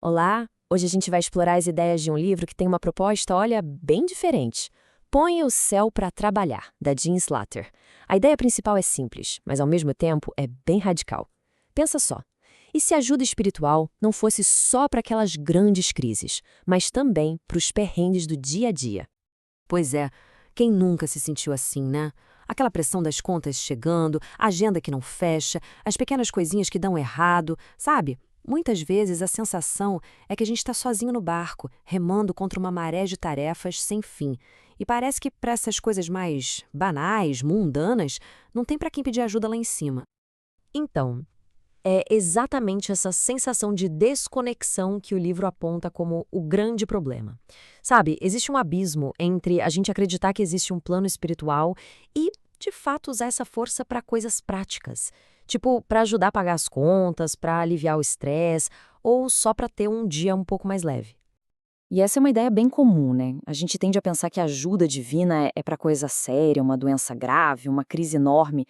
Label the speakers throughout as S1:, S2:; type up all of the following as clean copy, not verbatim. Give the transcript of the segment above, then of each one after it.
S1: Olá! Hoje a gente vai explorar as ideias de um livro que tem uma proposta, olha, bem diferente. Põe o céu para trabalhar, da Jean Slatter. A ideia principal é simples, mas ao mesmo tempo é bem radical. Pensa só, e se a ajuda espiritual não fosse só para aquelas grandes crises, mas também para os perrengues do dia a dia?
S2: Pois é, quem nunca se sentiu assim, né? Aquela pressão das contas chegando, a agenda que não fecha, as pequenas coisinhas que dão errado, sabe? Muitas vezes a sensação é que a gente está sozinho no barco, remando contra uma maré de tarefas sem fim. E parece que para essas coisas mais banais, mundanas, não tem para quem pedir ajuda lá em cima.
S1: Então, é exatamente essa sensação de desconexão que o livro aponta como o grande problema. Sabe, existe um abismo entre a gente acreditar que existe um plano espiritual e, de fato, usar essa força para coisas práticas. Tipo, para ajudar a pagar as contas, para aliviar o estresse, ou só para ter um dia um pouco mais leve.
S3: E essa é uma ideia bem comum, né? A gente tende a pensar que a ajuda divina é para coisa séria, uma doença grave, uma crise enorme,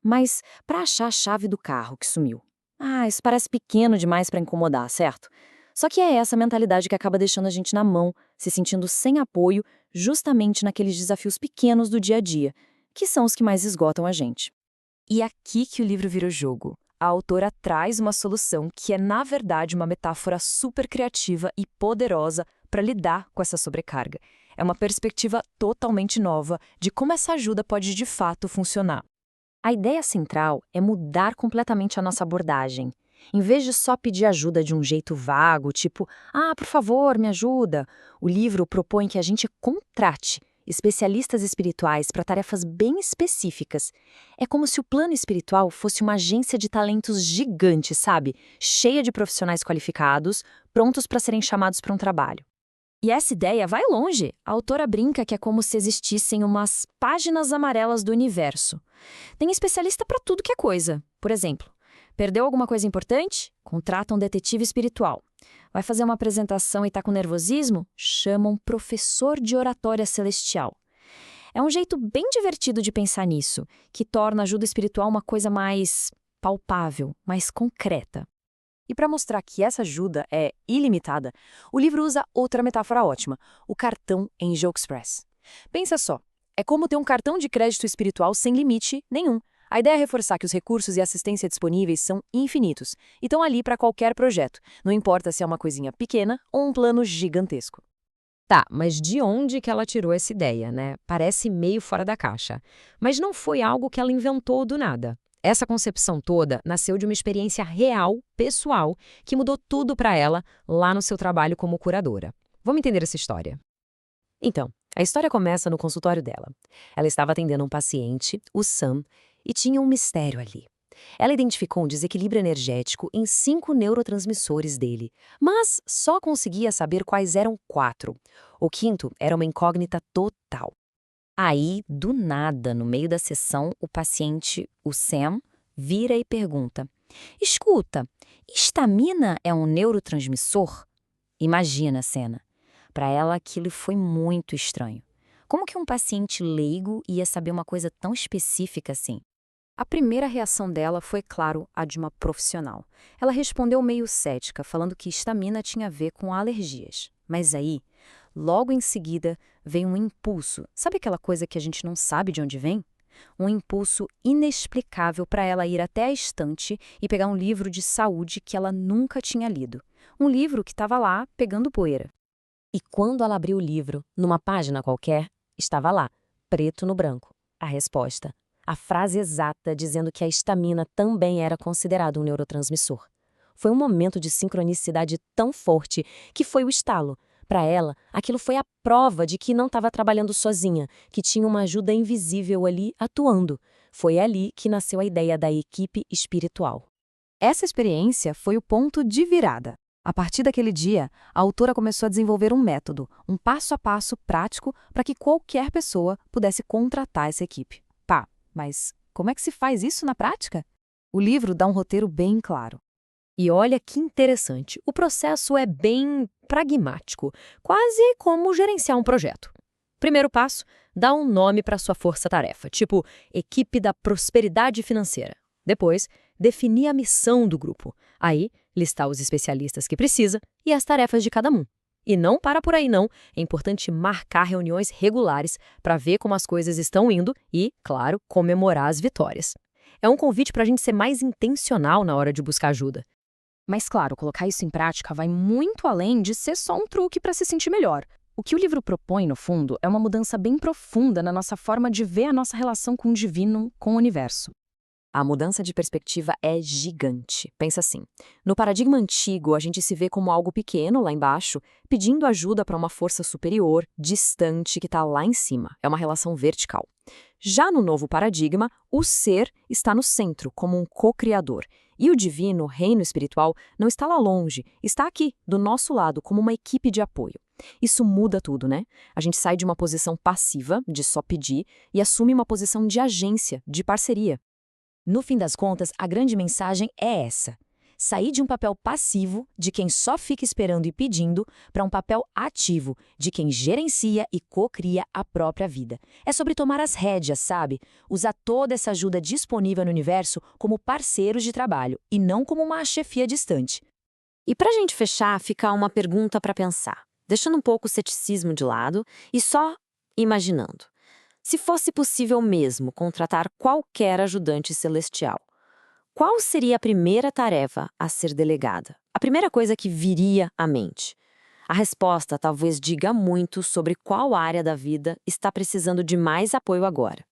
S3: mas para achar a chave do carro que sumiu. Ah, isso parece pequeno demais para incomodar, certo? Só que é essa mentalidade que acaba deixando a gente na mão, se sentindo sem apoio, justamente naqueles desafios pequenos do dia a dia, que são os que mais esgotam a gente.
S4: E aqui que o livro vira o jogo. A autora traz uma solução que é, na verdade, uma metáfora super criativa e poderosa para lidar com essa sobrecarga. É uma perspectiva totalmente nova de como essa ajuda pode de fato funcionar.
S3: A ideia central é mudar completamente a nossa abordagem. Em vez de só pedir ajuda de um jeito vago, tipo, ah, por favor, me ajuda, o livro propõe que a gente contrate especialistas espirituais para tarefas bem específicas. É como se o plano espiritual fosse uma agência de talentos gigante, sabe? Cheia de profissionais qualificados, prontos para serem chamados para um trabalho.
S4: E essa ideia vai longe. A autora brinca que é como se existissem umas páginas amarelas do universo. Tem especialista para tudo que é coisa. Por exemplo, perdeu alguma coisa importante? Contrata um detetive espiritual. Vai fazer uma apresentação e está com nervosismo? Chama um professor de oratória celestial. É um jeito bem divertido de pensar nisso, que torna a ajuda espiritual uma coisa mais palpável, mais concreta. E para mostrar que essa ajuda é ilimitada, o livro usa outra metáfora ótima, o cartão Angel Express. Pensa só, é como ter um cartão de crédito espiritual sem limite nenhum. A ideia é reforçar que os recursos e assistência disponíveis são infinitos e estão ali para qualquer projeto, não importa se é uma coisinha pequena ou um plano gigantesco.
S1: Tá, mas de onde que ela tirou essa ideia, né? Parece meio fora da caixa. Mas não foi algo que ela inventou do nada. Essa concepção toda nasceu de uma experiência real, pessoal, que mudou tudo para ela lá no seu trabalho como curadora. Vamos entender essa história. Então, a história começa no consultório dela. Ela estava atendendo um paciente, o Sam, e tinha um mistério ali. Ela identificou um desequilíbrio energético em 5 neurotransmissores dele, mas só conseguia saber quais eram 4. O quinto era uma incógnita total. Aí, do nada, no meio da sessão, o paciente, o Sam, vira e pergunta: Escuta, histamina é um neurotransmissor? Imagina a cena. Para ela, aquilo foi muito estranho. Como que um paciente leigo ia saber uma coisa tão específica assim? A primeira reação dela foi, claro, a de uma profissional. Ela respondeu meio cética, falando que histamina tinha a ver com alergias. Mas aí, logo em seguida, veio um impulso. Sabe aquela coisa que a gente não sabe de onde vem? Um impulso inexplicável para ela ir até a estante e pegar um livro de saúde que ela nunca tinha lido. Um livro que estava lá pegando poeira. E quando ela abriu o livro, numa página qualquer, estava lá, preto no branco, a resposta. A frase exata dizendo que a histamina também era considerado um neurotransmissor. Foi um momento de sincronicidade tão forte que foi o estalo. Para ela, aquilo foi a prova de que não estava trabalhando sozinha, que tinha uma ajuda invisível ali atuando. Foi ali que nasceu a ideia da equipe espiritual.
S4: Essa experiência foi o ponto de virada. A partir daquele dia, a autora começou a desenvolver um método, um passo a passo prático para que qualquer pessoa pudesse contratar essa equipe. Pá, mas como é que se faz isso na prática? O livro dá um roteiro bem claro.
S1: E olha que interessante, o processo é bem pragmático, quase como gerenciar um projeto. Primeiro passo, dá um nome para sua força-tarefa, tipo Equipe da Prosperidade Financeira. Depois, definir a missão do grupo. Aí,
S3: listar os especialistas que precisa e as tarefas de cada um. E não para por aí não, é importante marcar reuniões regulares para ver como as coisas estão indo e, claro, comemorar as vitórias. É um convite para a gente ser mais intencional na hora de buscar ajuda.
S4: Mas, claro, colocar isso em prática vai muito além de ser só um truque para se sentir melhor. O que o livro propõe, no fundo, é uma mudança bem profunda na nossa forma de ver a nossa relação com o divino, com o universo.
S3: A mudança de perspectiva é gigante. Pensa assim, no paradigma antigo, a gente se vê como algo pequeno lá embaixo, pedindo ajuda para uma força superior, distante, que está lá em cima. É uma relação vertical. Já no novo paradigma, o ser está no centro, como um co-criador. E o divino, reino espiritual, não está lá longe, está aqui, do nosso lado, como uma equipe de apoio. Isso muda tudo, né? A gente sai de uma posição passiva, de só pedir, e assume uma posição de agência, de parceria.
S1: No fim das contas, a grande mensagem é essa. Sair de um papel passivo, de quem só fica esperando e pedindo, para um papel ativo, de quem gerencia e co-cria a própria vida. É sobre tomar as rédeas, sabe? Usar toda essa ajuda disponível no universo como parceiros de trabalho e não como uma chefia distante.
S2: E para a gente fechar, fica uma pergunta para pensar, deixando um pouco o ceticismo de lado e só imaginando. Se fosse possível mesmo contratar qualquer ajudante celestial, qual seria a primeira tarefa a ser delegada? A primeira coisa que viria à mente? A resposta talvez diga muito sobre qual área da vida está precisando de mais apoio agora.